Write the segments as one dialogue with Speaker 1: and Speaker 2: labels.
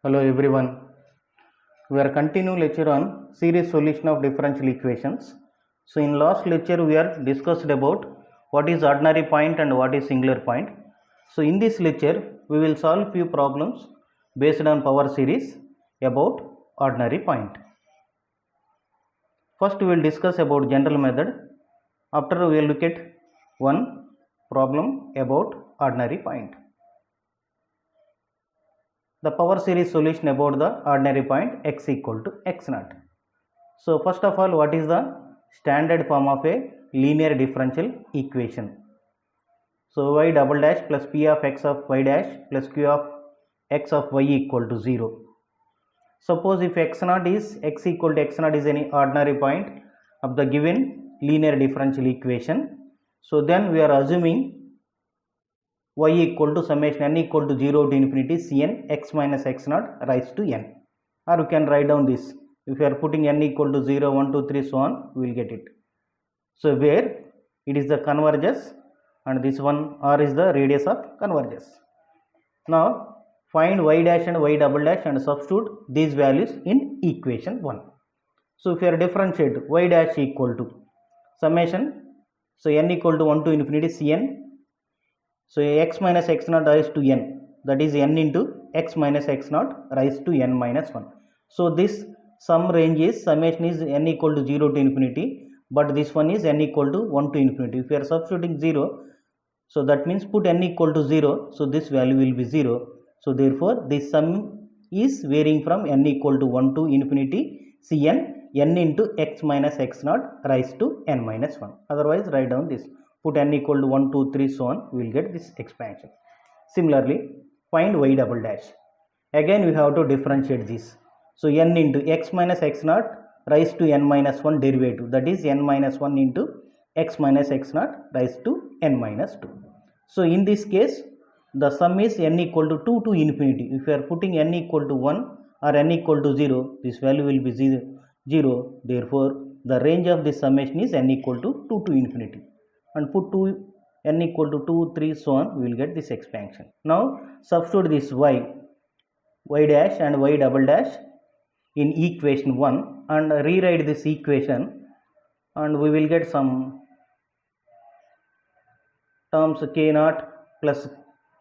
Speaker 1: Hello everyone. We are continuing lecture on series solution of differential equations. So in last lecture we are discussed about what is ordinary point and what is singular point. So in this lecture we will solve few problems based on power series about ordinary point. First we will discuss about general method. After we will look at one problem about ordinary point. The power series solution about the ordinary point x equal to x naught. So first of all, what is the standard form of a linear differential equation? So y double dash plus p of x of y dash plus q of x of y equal to 0. Suppose if x naught is x equal to x naught is any ordinary point of the given linear differential equation. So then we are assuming y equal to summation n equal to 0 to infinity cn x minus x naught raised to n, or you can write down this. If you are putting n equal to 0, 1, 2, 3 so on, we will get it. So where it is the convergence and this one r is the radius of convergence. Now find y dash and y double dash and substitute these values in equation 1. So if you are differentiate y dash equal to summation, so n equal to 1 to infinity cn, so x minus x naught raised to n, that is n into x minus x naught raised to n minus 1. So this sum range is summation is n equal to 0 to infinity, but this one is n equal to 1 to infinity. If you are substituting 0, so that means put n equal to 0, so this value will be 0. So therefore this sum is varying from n equal to 1 to infinity cn n into x minus x naught raised to n minus 1. Otherwise write down this. Put n equal to 1, 2, 3 so on, we will get this expansion. Similarly, find y double dash. Again we have to differentiate this. So n into x minus x naught raised to n minus 1 derivative, that is n minus 1 into x minus x naught raised to n minus 2. So in this case the sum is n equal to 2 to infinity. If you are putting n equal to 1 or n equal to 0, this value will be 0. Therefore the range of this summation is n equal to 2 to infinity. And put 2 n equal to 2, 3 so on, we will get this expansion. Now substitute this y dash and y double dash in equation 1 and rewrite this equation, and we will get some terms k naught plus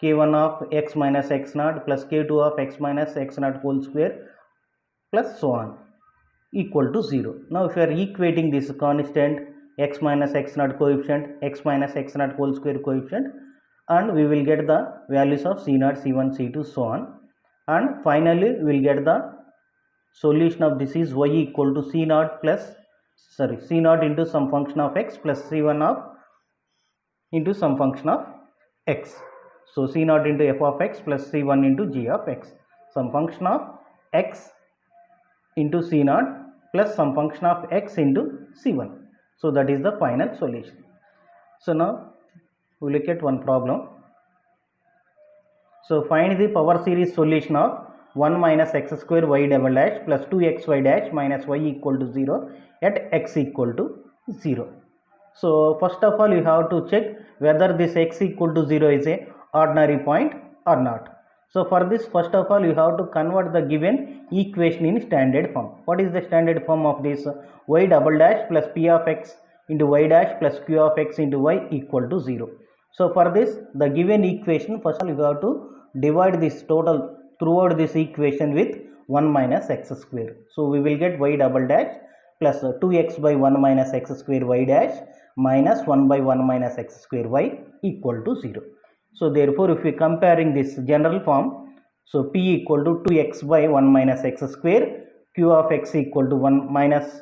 Speaker 1: k1 of x minus x naught plus k2 of x minus x naught whole square plus so on equal to 0. Now if you are equating this constant x minus x naught coefficient, x minus x naught whole square coefficient, and we will get the values of c0, c1, c2 so on, and finally we will get the solution of this is y equal to c0 into some function of x plus c1 of into some function of x. So c0 into f of x plus c1 into g of x, some function of x into c0 plus some function of x into c1. So that is the final solution. So now we look at one problem. So find the power series solution of 1 minus x square y double dash plus 2xy dash minus y equal to 0 at x equal to 0. So first of all you have to check whether this x equal to 0 is a ordinary point or not. So for this, first of all you have to convert the given equation in standard form. What is the standard form of this? Y double dash plus p of x into y dash plus q of x into y equal to 0. So for this, the given equation, first of all you have to divide this total throughout this equation with 1 minus x square. So we will get y double dash plus 2x by 1 minus x square y dash minus 1 by 1 minus x square y equal to 0. So therefore if we comparing this general form, so p equal to 2x by 1 minus x square, q of x equal to 1 minus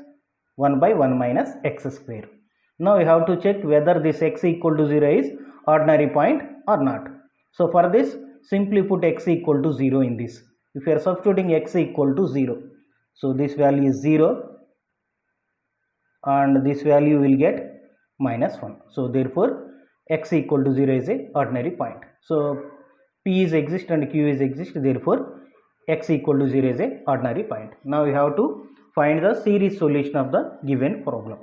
Speaker 1: 1 by 1 minus x square. Now we have to check whether this x equal to 0 is ordinary point or not. So for this, simply put x equal to 0 in this. If you are substituting x equal to 0, so this value is 0 and this value will get minus 1. So therefore x equal to 0 is a ordinary point. So p is exist and q is exist, therefore x equal to 0 is a ordinary point. Now we have to find the series solution of the given problem.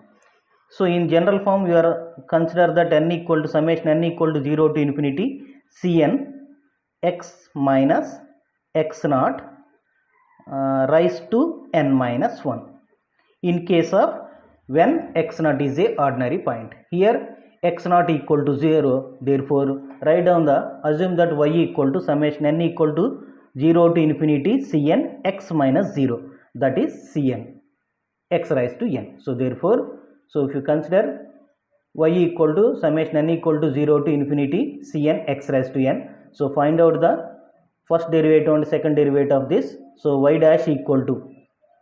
Speaker 1: So in general form we are consider that n equal to summation n equal to 0 to infinity cn x minus x naught rise to n minus 1 in case of when x naught is a ordinary point. Here x naught equal to 0, therefore write down the, assume that y equal to summation n equal to 0 to infinity cn x minus 0, that is cn x raised to n. So therefore, so if you consider y equal to summation n equal to 0 to infinity cn x raised to n, so find out the first derivative and second derivative of this. So y dash equal to,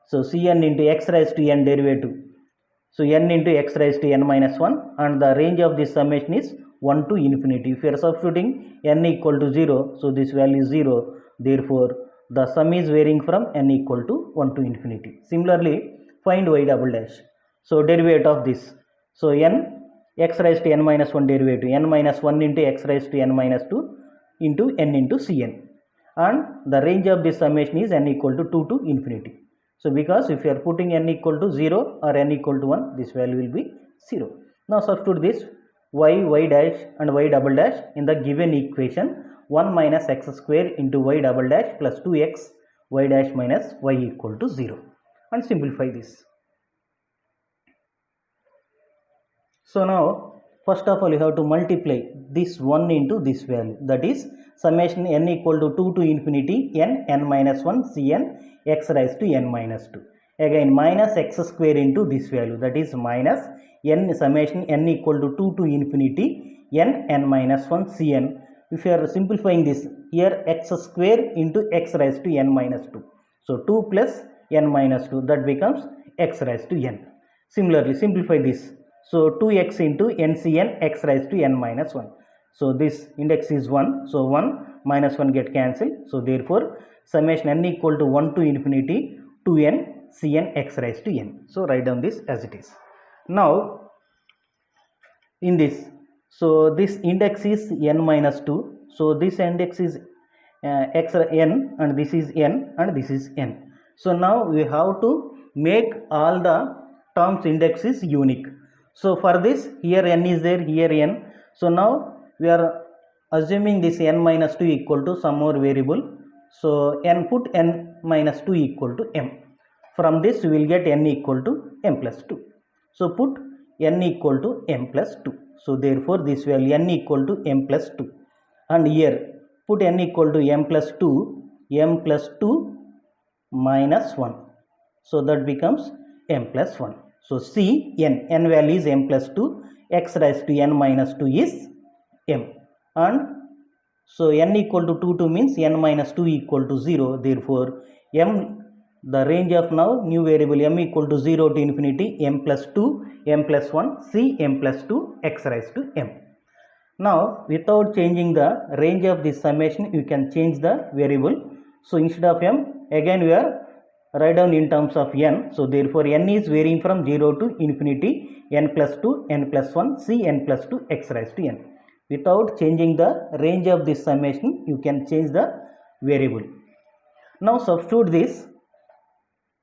Speaker 1: so cn into x raised to n derivative, so n into x raised to n minus 1, and the range of this summation is 1 to infinity. If you are substituting n equal to 0, so this value is 0, therefore the sum is varying from n equal to 1 to infinity. Similarly, find y double dash. So derivative of this, so n x raised to n minus 1 derivative, n minus 1 into x raised to n minus 2 into n into cn, and the range of this summation is n equal to 2 to infinity. So because if you are putting n equal to 0 or n equal to 1, this value will be 0. Now substitute this y dash and y double dash in the given equation, 1 minus x square into y double dash plus 2x y dash minus y equal to 0, and simplify this. So now first of all you have to multiply this 1 into this value, that is summation n equal to 2 to infinity n minus 1 cn x raised to n minus 2. Again minus x square into this value, that is minus n summation n equal to 2 to infinity n minus 1 cn. If you are simplifying this, here x square into x raised to n minus 2. So 2 plus n minus 2, that becomes x raised to n. Similarly simplify this. So 2x into ncn x raised to n minus 1. So this index is 1. So 1 minus 1 get cancelled. So therefore summation n equal to 1 to infinity 2n cn x raised to n. So write down this as it is. Now in this, so this index is n minus 2. So this index is x n, and this is n, and this is n. So now we have to make all the terms index is unique. So for this, here n is there, here n. So now we are assuming this n minus 2 equal to some more variable. So n, put n minus 2 equal to m. From this we will get n equal to m plus 2. So put n equal to m plus 2. So therefore this value n equal to m plus 2. And here put n equal to m plus 2, m plus 2 minus 1. So that becomes m plus 1. So C n value is m plus 2, x raised to n minus 2 is m, and so n equal to 2 means n minus 2 equal to 0. Therefore m, the range of now new variable m equal to 0 to infinity m plus 2, m plus 1, C m plus 2 x raised to m. Now without changing the range of this summation, you can change the variable. So instead of m, again we are write down in terms of n. So therefore n is varying from 0 to infinity n plus 2, n plus 1, c n plus 2 x raised to n. Without changing the range of this summation, you can change the variable. Now substitute this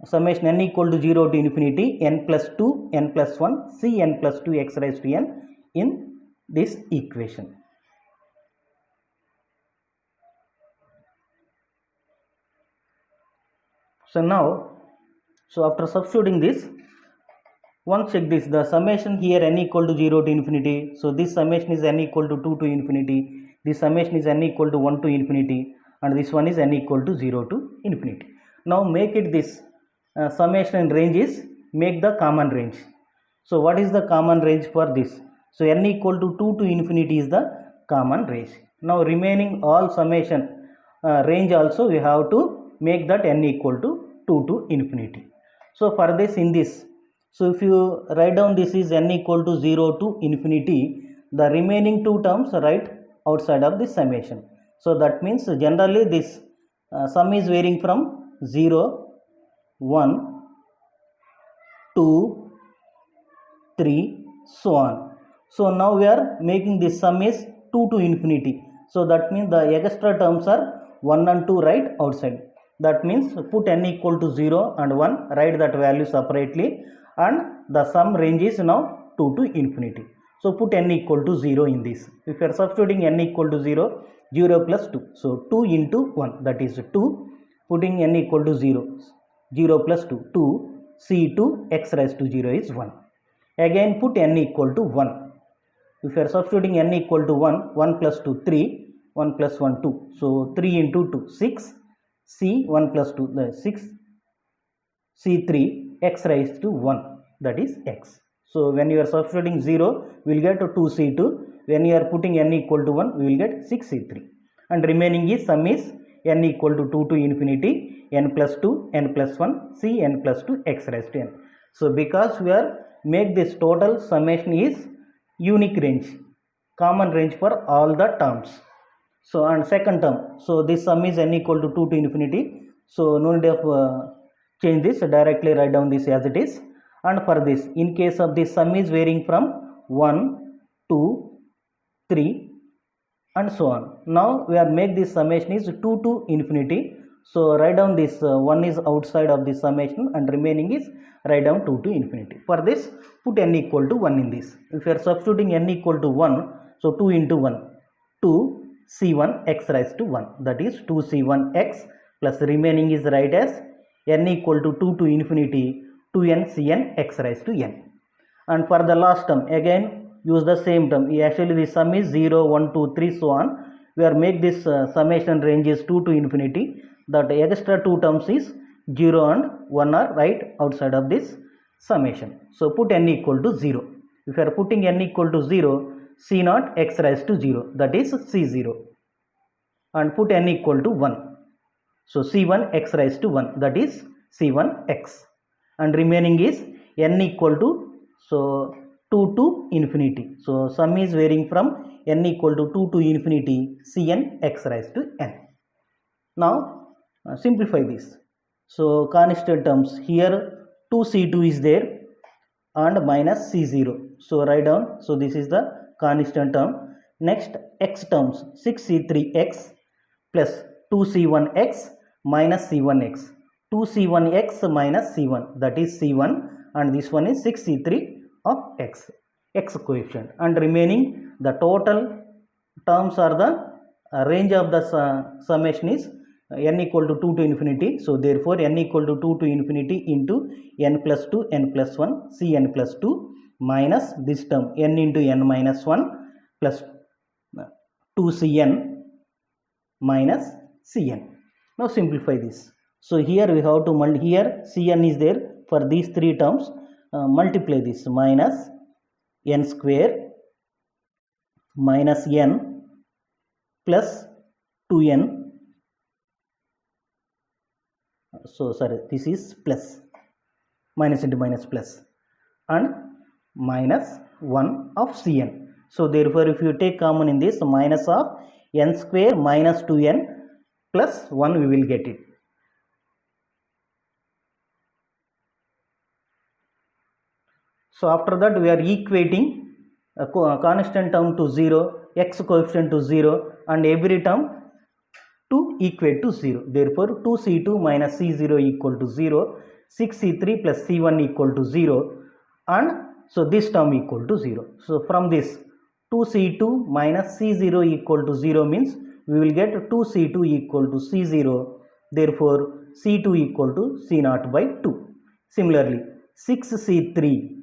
Speaker 1: summation n equal to 0 to infinity n plus 2, n plus 1, c n plus 2 x raised to n in this equation. So now, so after substituting this, once check this, the summation here n equal to 0 to infinity. So this summation is n equal to 2 to infinity. This summation is n equal to 1 to infinity, and this one is n equal to 0 to infinity. Now make it this summation and range is, make the common range. So what is the common range for this? So n equal to 2 to infinity is the common range. Now remaining all summation range also we have to make that n equal to 2 to infinity. So for this, in this, so if you write down this is n equal to 0 to infinity, the remaining two terms write outside of this summation. So that means generally this sum is varying from 0, 1, 2, 3, so on. So now we are making this sum is 2 to infinity. So that means the extra terms are 1 and 2 right outside. That means put n equal to 0 and 1, write that value separately, and the sum range is now 2 to infinity. So put n equal to 0 in this. If you are substituting n equal to 0, 0 plus 2. So 2 into 1, that is 2, putting n equal to 0, 0 plus 2, 2 c2 x raised to 0 is 1. Again put n equal to 1. If you are substituting n equal to 1, 1 plus 2, 3, 1 plus 1, 2. So 3 into 2, 6, c 1 plus 2, 6, c3 x raised to 1, that is x. So when you are substituting 0, we will get 2c2. When you are putting n equal to 1, we will get 6c3. And remaining is sum is n equal to 2 to infinity, n plus 2, n plus 1, c n plus 2 x raised to n. So because we are make this total summation is unique range, common range for all the terms. So and second term, so this sum is n equal to 2 to infinity. So no need of change this, directly write down this as it is. And for this, in case of this sum is varying from 1, 2, 3 and so on. Now we are make this summation is 2 to infinity. So write down this 1 is outside of this summation and remaining is write down 2 to infinity. For this put n equal to 1 in this. If you are substituting n equal to 1, so 2 into 1, 2 c1 x raised to 1, that is 2 c1 x plus remaining is write as n equal to 2 to infinity 2n cn x raised to n. And for the last term again use the same term. Actually the sum is 0, 1, 2, 3 so on. We are make this summation range is 2 to infinity. That extra 2 terms is 0 and 1 are right outside of this summation. So put n equal to 0. If you are putting n equal to 0, c naught x raised to 0, that is c0. And put n equal to 1. So c1 x raised to 1, that is c1 x. And remaining is n equal to so 2 to infinity. So sum is varying from n equal to 2 to infinity cn x raised to n. Now simplify this. So constant terms here 2c2 is there and minus c0. So write down. So this is the constant term. Next x terms 6c3x plus 2c1x minus c1x. 2c1x minus c1, that is c1, and this one is 6c3 of x, x coefficient. And remaining the total terms are the range of the summation is n equal to 2 to infinity. So therefore n equal to 2 to infinity into n plus 2, n plus 1, cn plus 2 minus this term n into n minus 1 plus 2cn minus cn. Now simplify this. So here we have to here cn is there. For these three terms multiply this minus n square minus n plus 2n. So sorry, this is plus, minus into minus plus, and minus 1 of cn. So therefore if you take common in this, minus of n square minus 2n plus 1 we will get it. So after that we are equating a constant term to 0, x coefficient to 0, and every term to equate to 0. Therefore 2c2 minus c0 equal to 0, 6c3 plus c1 equal to 0, and so this term equal to 0. So from this 2c2 minus c0 equal to 0 means we will get 2c2 equal to c0. Therefore c2 equal to c0 by 2. Similarly 6c3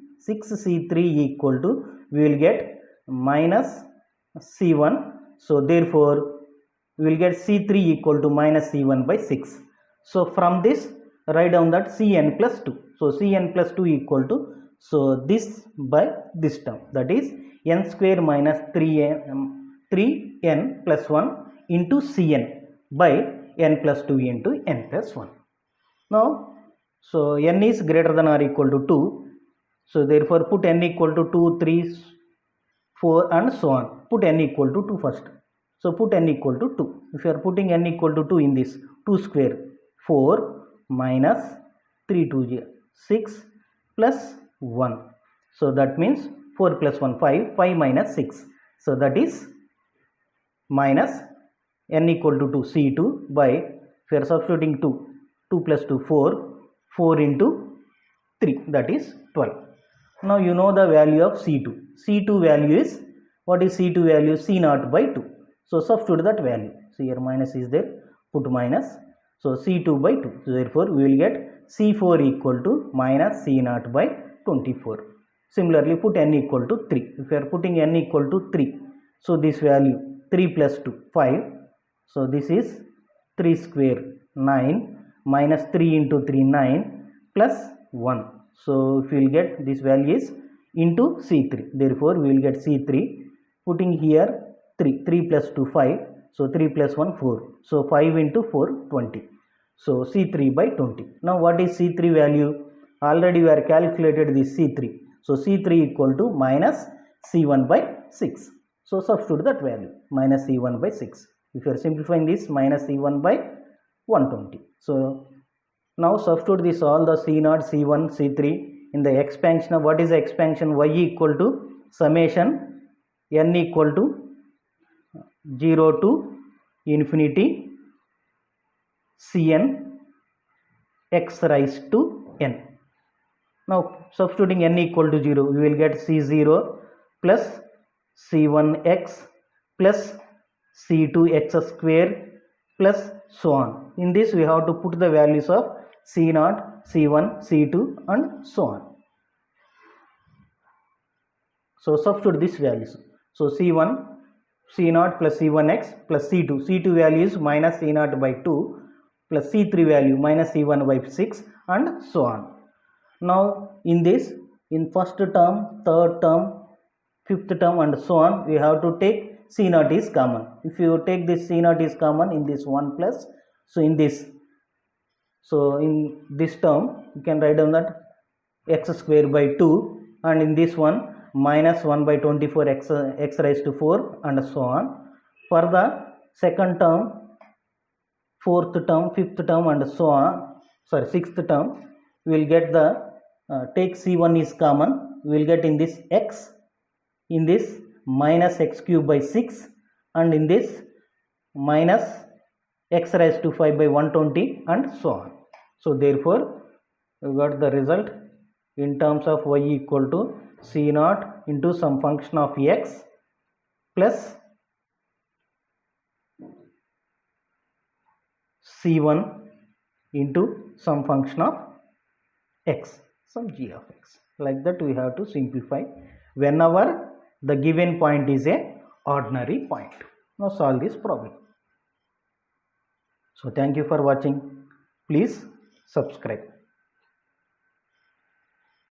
Speaker 1: equal to we will get minus c1. So therefore we will get c3 equal to minus c1 by 6. So from this write down that cn plus 2. So cn plus 2 equal to, so this by this term, that is n square minus 3n plus 1 into cn by n plus 2 into n plus 1. Now so n is greater than or equal to 2. So therefore put n equal to 2, 3, 4 and so on. Put n equal to 2 first. So put n equal to 2. If you are putting n equal to 2 in this, 2 square 4 minus 3 2 6 plus 1. So that means 4 plus 1 5, 5 minus 6. So that is minus n equal to 2 c2 by, if you are substituting 2, 2 plus 2 4, 4 into 3, that is 12. Now you know the value of c2. c2 value is, what is c2 value? c0 by 2. So substitute that value. So here minus is there, put minus. So C2 by 2. So therefore we will get C4 equal to minus C0 by 24. Similarly put n equal to 3. If you are putting n equal to 3, so this value 3 plus 2 5. So this is 3 square 9 minus 3 into 3 9 plus 1. So if we will get this value is into C3. Therefore we will get C3. Putting here 3 plus 2 5. So 3 plus 1 4. So 5 into 4 20. So C3 by 20. Now what is C3 value? Already we are calculated this C3. So C3 equal to minus C1 by 6. So substitute that value minus C1 by 6. If you are simplifying this, minus C1 by 120. So now substitute this all the C0, C1, C3 in the expansion of what is the expansion? Y equal to summation n equal to 0 to infinity Cn x raised to n. Now substituting n equal to 0, we will get C0 plus C1x plus C2x square plus so on. In this we have to put the values of C0, C1, C2 and so on. So substitute these values. So C1, C0 plus C1x plus C2. C2 value is minus C0 by 2 plus C3 value minus C1 by 6 and so on. Now in this, in first term, third term, fifth term and so on, we have to take C0 is common. If you take this C0 is common in this 1 plus, so in this, so in this term you can write down that x square by 2 and in this one minus 1 by 24 x raised to 4 and so on. For the second term, fourth term, fifth term and so on, sorry sixth term, we will get the take C1 is common, we will get in this x, in this minus x cube by 6 and in this minus x raised to 5 by 120 and so on. So therefore we got the result in terms of y equal to C0 into some function of x plus C1 into some function of x, some g of x. Like that we have to simplify whenever the given point is a ordinary point. Now solve this problem. So thank you for watching. Please subscribe.